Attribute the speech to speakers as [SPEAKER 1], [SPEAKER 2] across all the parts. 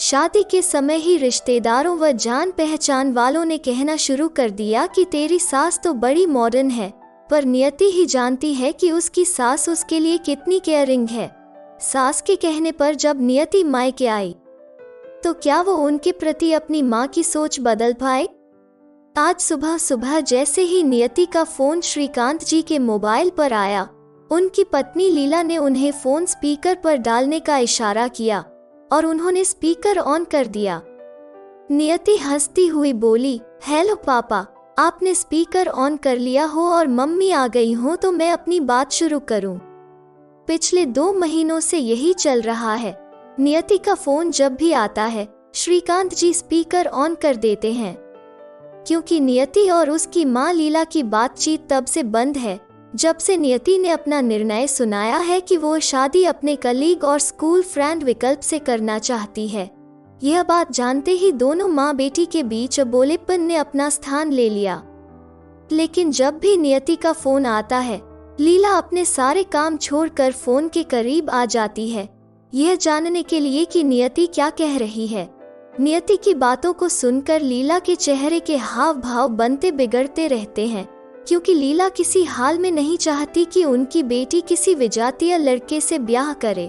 [SPEAKER 1] शादी के समय ही रिश्तेदारों व जान पहचान वालों ने कहना शुरू कर दिया कि तेरी सास तो बड़ी मॉडर्न है, पर नियति ही जानती है कि उसकी सास उसके लिए कितनी केयरिंग है। सास के कहने पर जब नियति मायके आई तो क्या वो उनके प्रति अपनी माँ की सोच बदल पाए? आज सुबह सुबह जैसे ही नियति का फोन श्रीकांत जी के मोबाइल पर आया, उनकी पत्नी लीला ने उन्हें फोन स्पीकर पर डालने का इशारा किया और उन्होंने स्पीकर ऑन कर दिया। नियति हंसती हुई बोली, हेलो पापा, आपने स्पीकर ऑन कर लिया हो और मम्मी आ गई हो तो मैं अपनी बात शुरू करूं। पिछले 2 महीनों से यही चल रहा है। नियति का फोन जब भी आता है श्रीकांत जी स्पीकर ऑन कर देते हैं, क्योंकि नियति और उसकी माँ लीला की बातचीत तब से बंद है जब से नियति ने अपना निर्णय सुनाया है कि वो शादी अपने कलीग और स्कूल फ्रेंड विकल्प से करना चाहती है। यह बात जानते ही दोनों माँ बेटी के बीच बोलेपन ने अपना स्थान ले लिया। लेकिन जब भी नियति का फोन आता है, लीला अपने सारे काम छोड़कर फोन के करीब आ जाती है, यह जानने के लिए कि नियति क्या कह रही है। नियति की बातों को सुनकर लीला के चेहरे के हाव भाव बनते बिगड़ते रहते हैं, क्योंकि लीला किसी हाल में नहीं चाहती कि उनकी बेटी किसी विजातीय लड़के से ब्याह करे।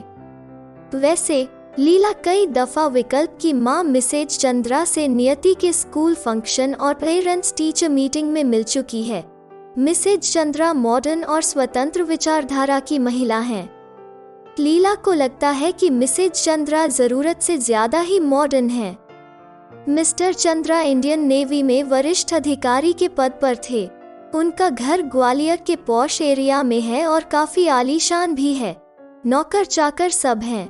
[SPEAKER 1] वैसे लीला कई दफा विकल्प की मां मिसेज चंद्रा से नियति के स्कूल फंक्शन और पेरेंट्स टीचर मीटिंग में मिल चुकी है। मिसेज चंद्रा मॉडर्न और स्वतंत्र विचारधारा की महिला हैं। लीला को लगता है कि मिसेज चंद्रा जरूरत से ज्यादा ही मॉडर्न है। मिस्टर चंद्रा इंडियन नेवी में वरिष्ठ अधिकारी के पद पर थे। उनका घर ग्वालियर के पॉश एरिया में है और काफी आलीशान भी है। नौकर चाकर सब हैं।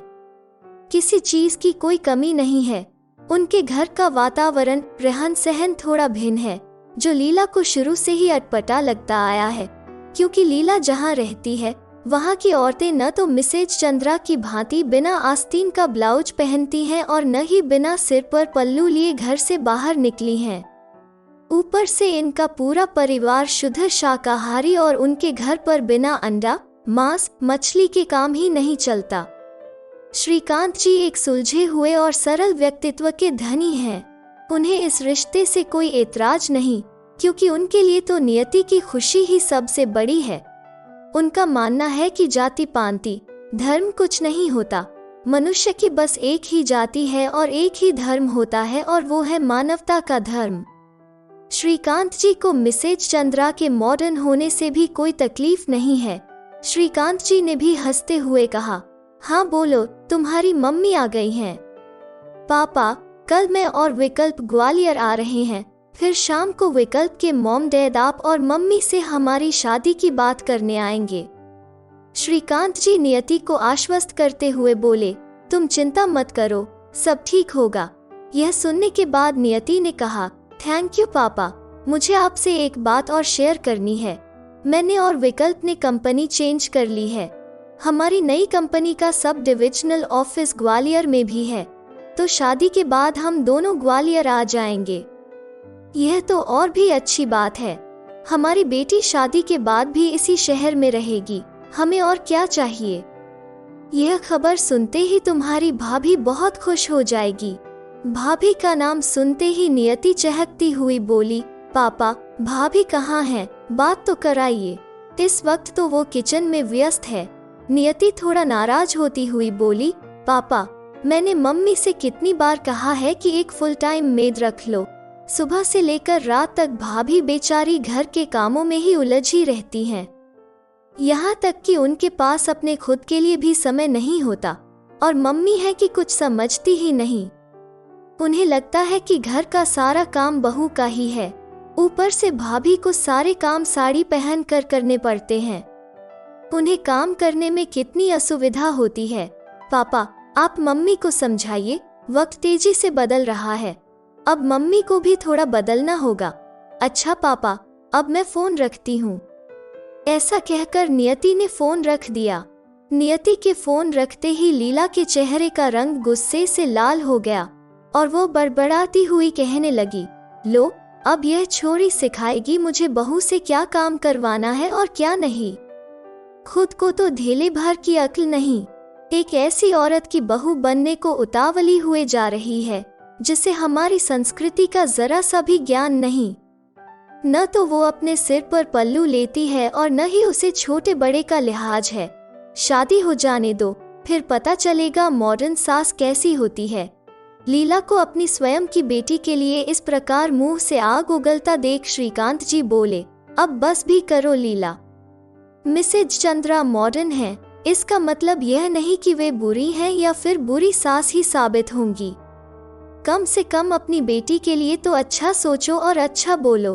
[SPEAKER 1] किसी चीज की कोई कमी नहीं है। उनके घर का वातावरण रहन सहन थोड़ा भिन्न है, जो लीला को शुरू से ही अटपटा लगता आया है, क्योंकि लीला जहाँ रहती है वहाँ की औरतें न तो मिसेज चंद्रा की भांति बिना आस्तीन का ब्लाउज पहनती हैं और न ही बिना सिर पर पल्लू लिए घर से बाहर निकली हैं। ऊपर से इनका पूरा परिवार शुद्ध शाकाहारी और उनके घर पर बिना अंडा, मांस, मछली के काम ही नहीं चलता। श्रीकांत जी एक सुलझे हुए और सरल व्यक्तित्व के धनी हैं। उन्हें इस रिश्ते से कोई एतराज नहीं, क्योंकि उनके लिए तो नियति की खुशी ही सबसे बड़ी है। उनका मानना है कि जाति पांति धर्म कुछ नहीं होता। मनुष्य की बस एक ही जाति है और एक ही धर्म होता है, और वो है मानवता का धर्म। श्रीकांत जी को मिसेज चंद्रा के मॉडर्न होने से भी कोई तकलीफ नहीं है। श्रीकांत जी ने भी हंसते हुए कहा, हाँ बोलो, तुम्हारी मम्मी आ गई हैं। पापा, कल मैं और विकल्प ग्वालियर आ रहे हैं। फिर शाम को विकल्प के मॉम डैड आप और मम्मी से हमारी शादी की बात करने आएंगे। श्रीकांत जी नियति को आश्वस्त करते हुए बोले, तुम चिंता मत करो, सब ठीक होगा। यह सुनने के बाद नियति ने कहा, थैंक यू पापा, मुझे आपसे एक बात और शेयर करनी है। मैंने और विकल्प ने कंपनी चेंज कर ली है। हमारी नई कंपनी का सब डिविजनल ऑफिस ग्वालियर में भी है, तो शादी के बाद हम दोनों ग्वालियर आ जाएंगे। यह तो और भी अच्छी बात है। हमारी बेटी शादी के बाद भी इसी शहर में रहेगी। हमें और क्या चाहिए। यह खबर सुनते ही तुम्हारी भाभी बहुत खुश हो जाएगी। भाभी का नाम सुनते ही नियति चहकती हुई बोली, पापा, भाभी कहाँ हैं? बात तो कराइए। इस वक्त तो वो किचन में व्यस्त है। नियति थोड़ा नाराज होती हुई बोली, पापा, मैंने मम्मी से कितनी बार कहा है कि एक फुल टाइम मेड रख लो। सुबह से लेकर रात तक भाभी बेचारी घर के कामों में ही उलझी रहती हैं। यहाँ तक कि उनके पास अपने खुद के लिए भी समय नहीं होता, और मम्मी है कि कुछ समझती ही नहीं। उन्हें लगता है कि घर का सारा काम बहू का ही है। ऊपर से भाभी को सारे काम साड़ी पहन कर करने पड़ते हैं। उन्हें काम करने में कितनी असुविधा होती है। पापा, आप मम्मी को समझाइए, वक्त तेजी से बदल रहा है। अब मम्मी को भी थोड़ा बदलना होगा। अच्छा पापा, अब मैं फोन रखती हूँ। ऐसा कहकर नियति ने फोन रख दिया। नियति के फोन रखते ही लीला के चेहरे का रंग गुस्से से लाल हो गया और वो बड़बड़ाती हुई कहने लगी, लो, अब यह छोरी सिखाएगी मुझे बहू से क्या काम करवाना है और क्या नहीं। खुद को तो धेले भर की अक्ल नहीं। एक ऐसी औरत की बहू बनने को उतावली हुए जा रही है जिसे हमारी संस्कृति का जरा सा भी ज्ञान नहीं। न तो वो अपने सिर पर पल्लू लेती है और न ही उसे छोटे बड़े का लिहाज है। शादी हो जाने दो, फिर पता चलेगा मॉडर्न सास कैसी होती है। लीला को अपनी स्वयं की बेटी के लिए इस प्रकार मुंह से आग उगलता देख श्रीकांत जी बोले, अब बस भी करो लीला। मिसेज चंद्रा मॉडर्न है, इसका मतलब यह नहीं कि वे बुरी हैं या फिर बुरी सास ही साबित होंगी। कम से कम अपनी बेटी के लिए तो अच्छा सोचो और अच्छा बोलो।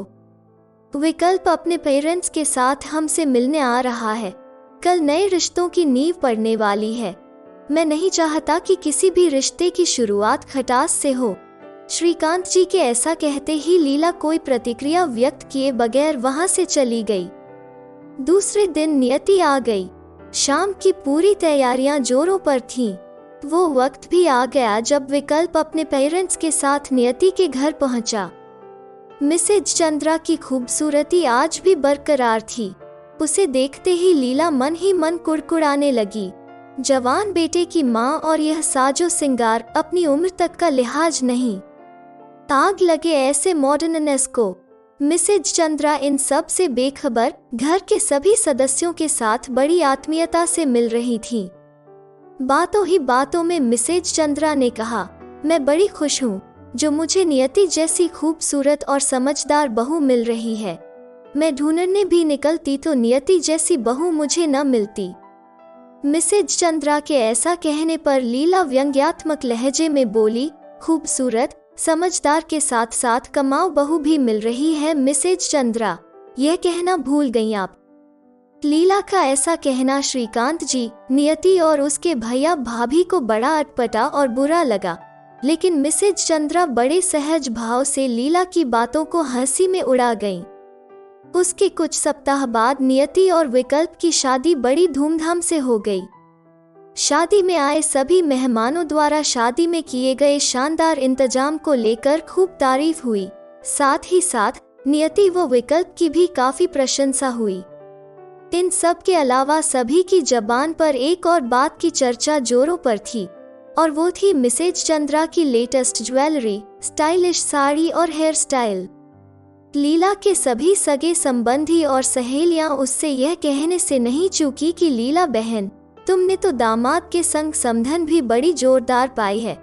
[SPEAKER 1] विकल्प अपने पेरेंट्स के साथ हमसे मिलने आ रहा है। कल नए रिश्तों की नींव पड़ने वाली है। मैं नहीं चाहता कि किसी भी रिश्ते की शुरुआत खटास से हो। श्रीकांत जी के ऐसा कहते ही लीला कोई प्रतिक्रिया व्यक्त किए बगैर वहां से चली गई। दूसरे दिन नियति आ गई। शाम की पूरी तैयारियां जोरों पर थीं। वो वक्त भी आ गया जब विकल्प अपने पेरेंट्स के साथ नियति के घर पहुंचा। मिसेज चंद्रा की खूबसूरती आज भी बरकरार थी। उसे देखते ही लीला मन ही मन कुड़कुड़ाने लगी। जवान बेटे की माँ और यह साजो सिंगार, अपनी उम्र तक का लिहाज नहीं। आग लगे ऐसे मॉडर्ननेस को। मिसेज चंद्रा इन सब से बेखबर घर के सभी सदस्यों के साथ बड़ी आत्मीयता से मिल रही थीं। बातों ही बातों में मिसेज चंद्रा ने कहा, मैं बड़ी खुश हूँ जो मुझे नियति जैसी खूबसूरत और समझदार बहू मिल रही है। मैं ढूंढने भी निकलती तो नियति जैसी बहू मुझे न मिलती। मिसेज चंद्रा के ऐसा कहने पर लीला व्यंग्यात्मक लहजे में बोली, खूबसूरत समझदार के साथ साथ कमाऊ बहू भी मिल रही है मिसेज चंद्रा, यह कहना भूल गई आप। लीला का ऐसा कहना श्रीकांत जी, नियति और उसके भैया भाभी को बड़ा अटपटा और बुरा लगा, लेकिन मिसेज चंद्रा बड़े सहज भाव से लीला की बातों को हंसी में उड़ा गईं। उसके कुछ सप्ताह बाद नियति और विकल्प की शादी बड़ी धूमधाम से हो गई। शादी में आए सभी मेहमानों द्वारा शादी में किए गए शानदार इंतजाम को लेकर खूब तारीफ हुई। साथ ही साथ नियति व विकल्प की भी काफी प्रशंसा हुई। इन सब के अलावा सभी की जबान पर एक और बात की चर्चा जोरों पर थी, और वो थी मिसेज चंद्रा की लेटेस्ट ज्वेलरी, स्टाइलिश साड़ी और हेयर स्टाइल। लीला के सभी सगे संबंधी और सहेलियां उससे यह कहने से नहीं चूकी कि लीला बहन, तुमने तो दामाद के संग समधन भी बड़ी जोरदार पाई है।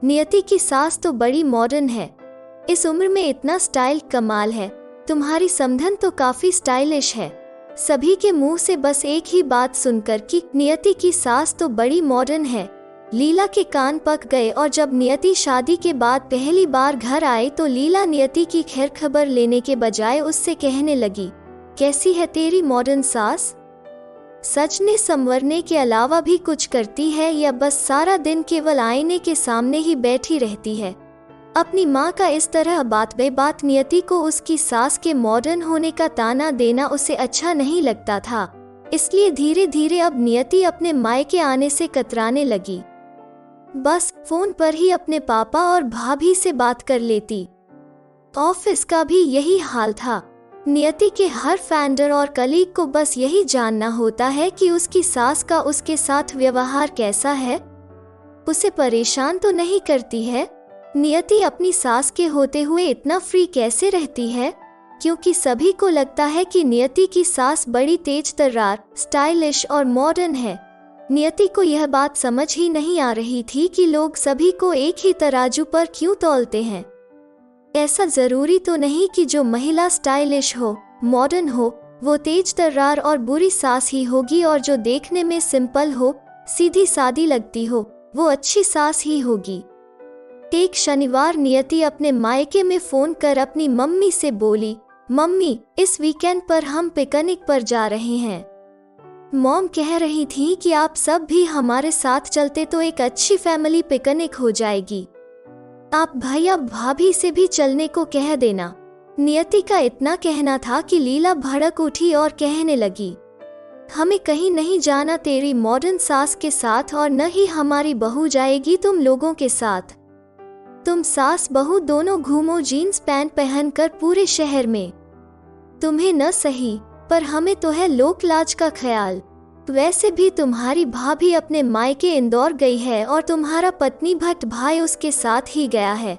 [SPEAKER 1] नियति की सास तो बड़ी मॉडर्न है, इस उम्र में इतना स्टाइल कमाल है। तुम्हारी समधन तो काफी स्टाइलिश है। सभी के मुंह से बस एक ही बात सुनकर कि नियति की सास तो बड़ी मॉडर्न है, लीला के कान पक गए। और जब नियति शादी के बाद पहली बार घर आई तो लीला नियति की खैर खबर लेने के बजाय उससे कहने लगी, कैसी है तेरी मॉडर्न सास? सजने संवरने के अलावा भी कुछ करती है या बस सारा दिन केवल आईने के सामने ही बैठी रहती है? अपनी माँ का इस तरह बात बेबात नियति को उसकी सास के मॉडर्न होने का ताना देना उसे अच्छा नहीं लगता था। इसलिए धीरे धीरे अब नियति अपने मायके आने से कतराने लगी। बस फोन पर ही अपने पापा और भाभी से बात कर लेती। ऑफिस का भी यही हाल था। नियति के हर फैंडर और कलीग को बस यही जानना होता है कि उसकी सास का उसके साथ व्यवहार कैसा है, उसे परेशान तो नहीं करती है। नियति अपनी सास के होते हुए इतना फ्री कैसे रहती है, क्योंकि सभी को लगता है कि नियति की सास बड़ी तेज तर्रार, स्टाइलिश और मॉडर्न है। नियति को यह बात समझ ही नहीं आ रही थी कि लोग सभी को एक ही तराजू पर क्यों तौलते हैं। ऐसा जरूरी तो नहीं कि जो महिला स्टाइलिश हो, मॉडर्न हो, वो तेज तर्रार और बुरी सास ही होगी, और जो देखने में सिंपल हो, सीधी सादी लगती हो, वो अच्छी सास ही होगी। एक शनिवार नियति अपने मायके में फोन कर अपनी मम्मी से बोली, मम्मी इस वीकेंड पर हम पिकनिक पर जा रहे हैं। मॉम कह रही थी कि आप सब भी हमारे साथ चलते तो एक अच्छी फैमिली पिकनिक हो जाएगी। आप भैया भाभी से भी चलने को कह देना। नियति का इतना कहना था कि लीला भड़क उठी और कहने लगी, हमें कहीं नहीं जाना तेरी मॉडर्न सास के साथ, और न ही हमारी बहू जाएगी तुम लोगों के साथ। तुम सास बहू दोनों घूमो जीन्स पैंट पहनकर पूरे शहर में। तुम्हें न सही पर हमें तो है लोक लाज का ख्याल। वैसे भी तुम्हारी भाभी अपने मायके इंदौर गई है और तुम्हारा पत्नी भट्ट भाई उसके साथ ही गया है।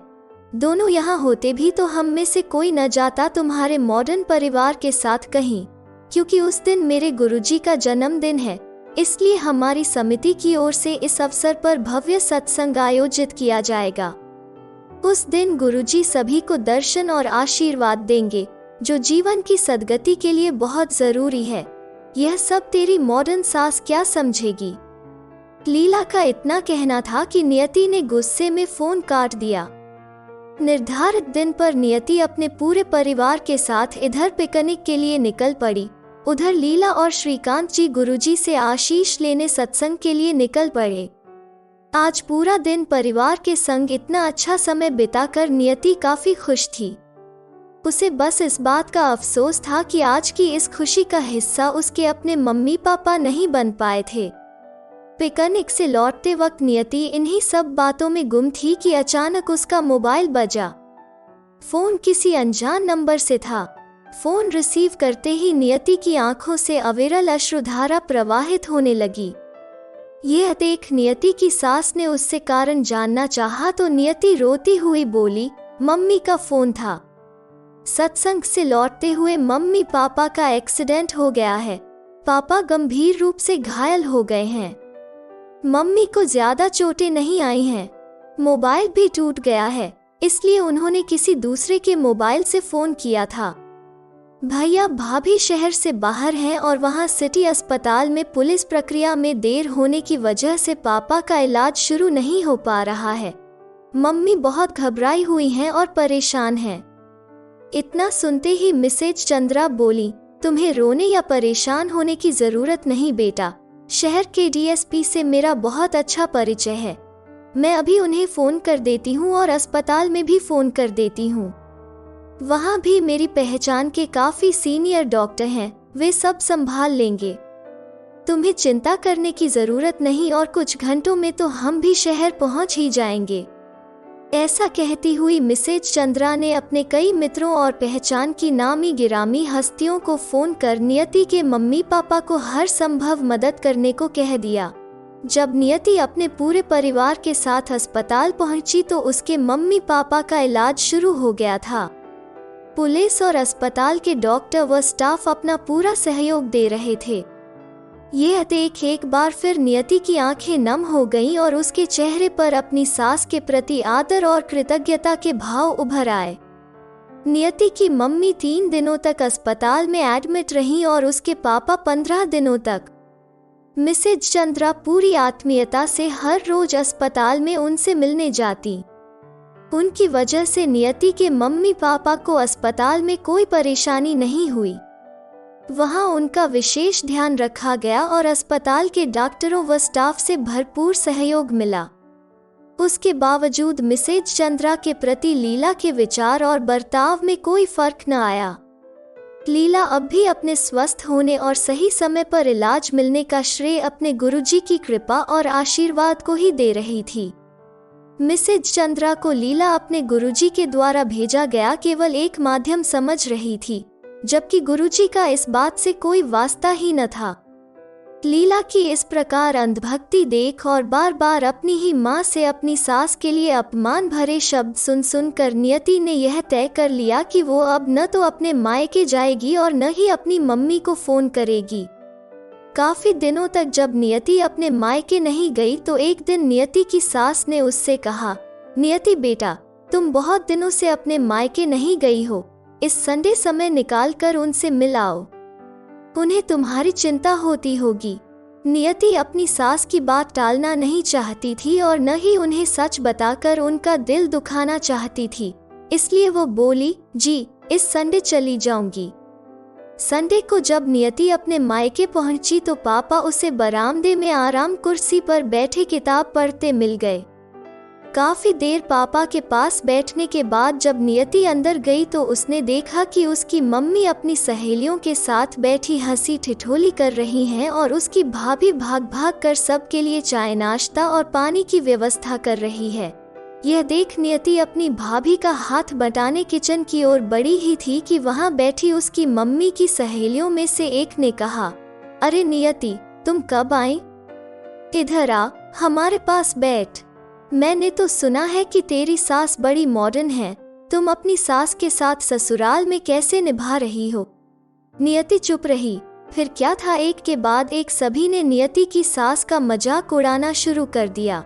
[SPEAKER 1] दोनों यहाँ होते भी तो हम में से कोई न जाता तुम्हारे मॉडर्न परिवार के साथ कहीं, क्योंकि उस दिन मेरे गुरुजी का जन्मदिन है। इसलिए हमारी समिति की ओर से इस अवसर पर भव्य सत्संग आयोजित किया जाएगा। उस दिन गुरुजी सभी को दर्शन और आशीर्वाद देंगे, जो जीवन की सद्गति के लिए बहुत जरूरी है। यह सब तेरी मॉडर्न सास क्या समझेगी। लीला का इतना कहना था कि नियति ने गुस्से में फोन काट दिया। निर्धारित दिन पर नियति अपने पूरे परिवार के साथ इधर पिकनिक के लिए निकल पड़ी। उधर लीला और श्रीकांत जी गुरुजी से आशीष लेने सत्संग के लिए निकल पड़े। आज पूरा दिन परिवार के संग इतना अच्छा समय बिताकर नियति काफी खुश थी। उसे बस इस बात का अफसोस था कि आज की इस खुशी का हिस्सा उसके अपने मम्मी पापा नहीं बन पाए थे। पिकनिक से लौटते वक्त नियति इन्हीं सब बातों में गुम थी कि अचानक उसका मोबाइल बजा। फोन किसी अनजान नंबर से था। फोन रिसीव करते ही नियति की आंखों से अविरल अश्रुधारा प्रवाहित होने लगी। ये देख नियति की सास ने उससे कारण जानना चाहा तो नियति रोती हुई बोली, मम्मी का फोन था। सत्संग से लौटते हुए मम्मी पापा का एक्सीडेंट हो गया है। पापा गंभीर रूप से घायल हो गए हैं। मम्मी को ज्यादा चोटें नहीं आई हैं। मोबाइल भी टूट गया है, इसलिए उन्होंने किसी दूसरे के मोबाइल से फोन किया था। भैया भाभी शहर से बाहर हैं और वहां सिटी अस्पताल में पुलिस प्रक्रिया में देर होने की वजह से पापा का इलाज शुरू नहीं हो पा रहा है। मम्मी बहुत घबराई हुई हैं और परेशान हैं। इतना सुनते ही मिसेज चंद्रा बोली, तुम्हें रोने या परेशान होने की जरूरत नहीं बेटा। शहर के डीएसपी से मेरा बहुत अच्छा परिचय है। मैं अभी उन्हें फोन कर देती हूँ और अस्पताल में भी फोन कर देती हूँ। वहाँ भी मेरी पहचान के काफी सीनियर डॉक्टर हैं, वे सब संभाल लेंगे। तुम्हें चिंता करने की जरूरत नहीं और कुछ घंटों में तो हम भी शहर पहुँच ही जाएंगे। ऐसा कहती हुई मिसेज चंद्रा ने अपने कई मित्रों और पहचान की नामी गिरामी हस्तियों को फोन कर नियति के मम्मी पापा को हर संभव मदद करने को कह दिया। जब नियति अपने पूरे परिवार के साथ अस्पताल पहुंची तो उसके मम्मी पापा का इलाज शुरू हो गया था। पुलिस और अस्पताल के डॉक्टर व स्टाफ अपना पूरा सहयोग दे रहे थे। ये देख एक बार फिर नियति की आंखें नम हो गईं और उसके चेहरे पर अपनी सास के प्रति आदर और कृतज्ञता के भाव उभर आए। नियति की मम्मी 3 दिनों तक अस्पताल में एडमिट रहीं और उसके पापा 15 दिनों तक। मिसेज चंद्रा पूरी आत्मीयता से हर रोज अस्पताल में उनसे मिलने जाती। उनकी वजह से नियति के मम्मी पापा को अस्पताल में कोई परेशानी नहीं हुई। वहां उनका विशेष ध्यान रखा गया और अस्पताल के डॉक्टरों व स्टाफ से भरपूर सहयोग मिला। उसके बावजूद मिसेज चंद्रा के प्रति लीला के विचार और बर्ताव में कोई फर्क न आया। लीला अब भी अपने स्वस्थ होने और सही समय पर इलाज मिलने का श्रेय अपने गुरुजी की कृपा और आशीर्वाद को ही दे रही थी। मिसेज चंद्रा को लीला अपने गुरुजी के द्वारा भेजा गया केवल एक माध्यम समझ रही थी, जबकि गुरुजी का इस बात से कोई वास्ता ही न था। लीला की इस प्रकार अंधभक्ति देख और बार बार अपनी ही माँ से अपनी सास के लिए अपमान भरे शब्द सुन सुनकर नियति ने यह तय कर लिया कि वो अब न तो अपने मायके जाएगी और न ही अपनी मम्मी को फोन करेगी। काफी दिनों तक जब नियति अपने मायके नहीं गई तो एक दिन नियति की सास ने उससे कहा, नियति बेटा, तुम बहुत दिनों से अपने मायके नहीं गई हो, इस संडे समय निकाल कर उनसे मिल आओ। उन्हें तुम्हारी चिंता होती होगी। नियति अपनी सास की बात टालना नहीं चाहती थी और न ही उन्हें सच बताकर उनका दिल दुखाना चाहती थी, इसलिए वो बोली, जी इस संडे चली जाऊंगी। संडे को जब नियति अपने मायके पहुंची तो पापा उसे बरामदे में आराम कुर्सी पर बैठे किताब पढ़ते मिल गए। काफी देर पापा के पास बैठने के बाद जब नियति अंदर गई तो उसने देखा कि उसकी मम्मी अपनी सहेलियों के साथ बैठी हंसी ठिठोली कर रही हैं और उसकी भाभी भाग भाग कर सबके लिए चाय नाश्ता और पानी की व्यवस्था कर रही है। यह देख नियति अपनी भाभी का हाथ बटाने किचन की ओर बढ़ी ही थी कि वहां बैठी उसकी मम्मी की सहेलियों में से एक ने कहा, अरे नियति, तुम कब आई? इधर आ, हमारे पास बैठ। मैंने तो सुना है कि तेरी सास बड़ी मॉडर्न है। तुम अपनी सास के साथ ससुराल में कैसे निभा रही हो? नियति चुप रही। फिर क्या था, एक के बाद एक सभी ने नियति की सास का मजाक उड़ाना शुरू कर दिया।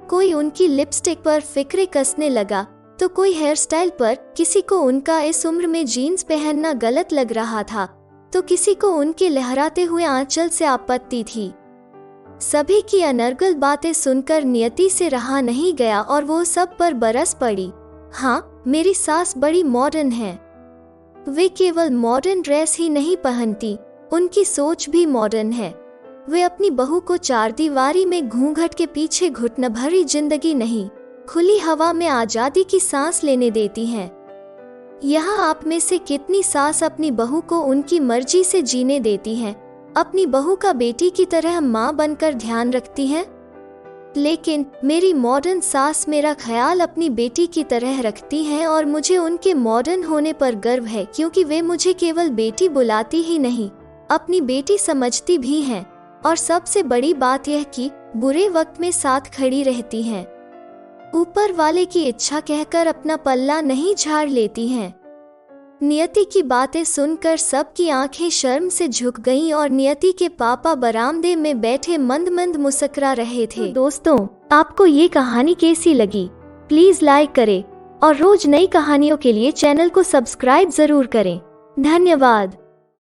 [SPEAKER 1] कोई उनकी लिपस्टिक पर फिक्रे कसने लगा तो कोई हेयर स्टाइल पर, किसी को उनका इस उम्र में जीन्स पहनना गलत लग रहा था तो किसी को उनके लहराते हुए आंचल से आपत्ति थी। सभी की अनर्गल बातें सुनकर नियति से रहा नहीं गया और वो सब पर बरस पड़ी। हाँ, मेरी सास बड़ी मॉडर्न है। वे केवल मॉडर्न ड्रेस ही नहीं पहनती, उनकी सोच भी मॉडर्न है। वे अपनी बहू को चारदीवारी में घूंघट के पीछे घुटन भरी जिंदगी नहीं, खुली हवा में आजादी की सांस लेने देती हैं। यहाँ आप में से कितनी सास अपनी बहू को उनकी मर्जी से जीने देती हैं, अपनी बहू का बेटी की तरह माँ बनकर ध्यान रखती हैं? लेकिन मेरी मॉडर्न सास मेरा ख्याल अपनी बेटी की तरह रखती हैं और मुझे उनके मॉडर्न होने पर गर्व है, क्योंकि वे मुझे केवल बेटी बुलाती ही नहीं, अपनी बेटी समझती भी हैं। और सबसे बड़ी बात यह कि बुरे वक्त में साथ खड़ी रहती हैं। ऊपर वाले की इच्छा कहकर अपना पल्ला नहीं झाड़ लेती हैं। नियति की बातें सुनकर सबकी आंखें शर्म से झुक गईं और नियति के पापा बरामदे में बैठे मंद मंद मुस्कुरा रहे थे। दोस्तों, आपको ये कहानी कैसी लगी? प्लीज लाइक करें और रोज नई कहानियों के लिए चैनल को सब्सक्राइब जरूर करें। धन्यवाद।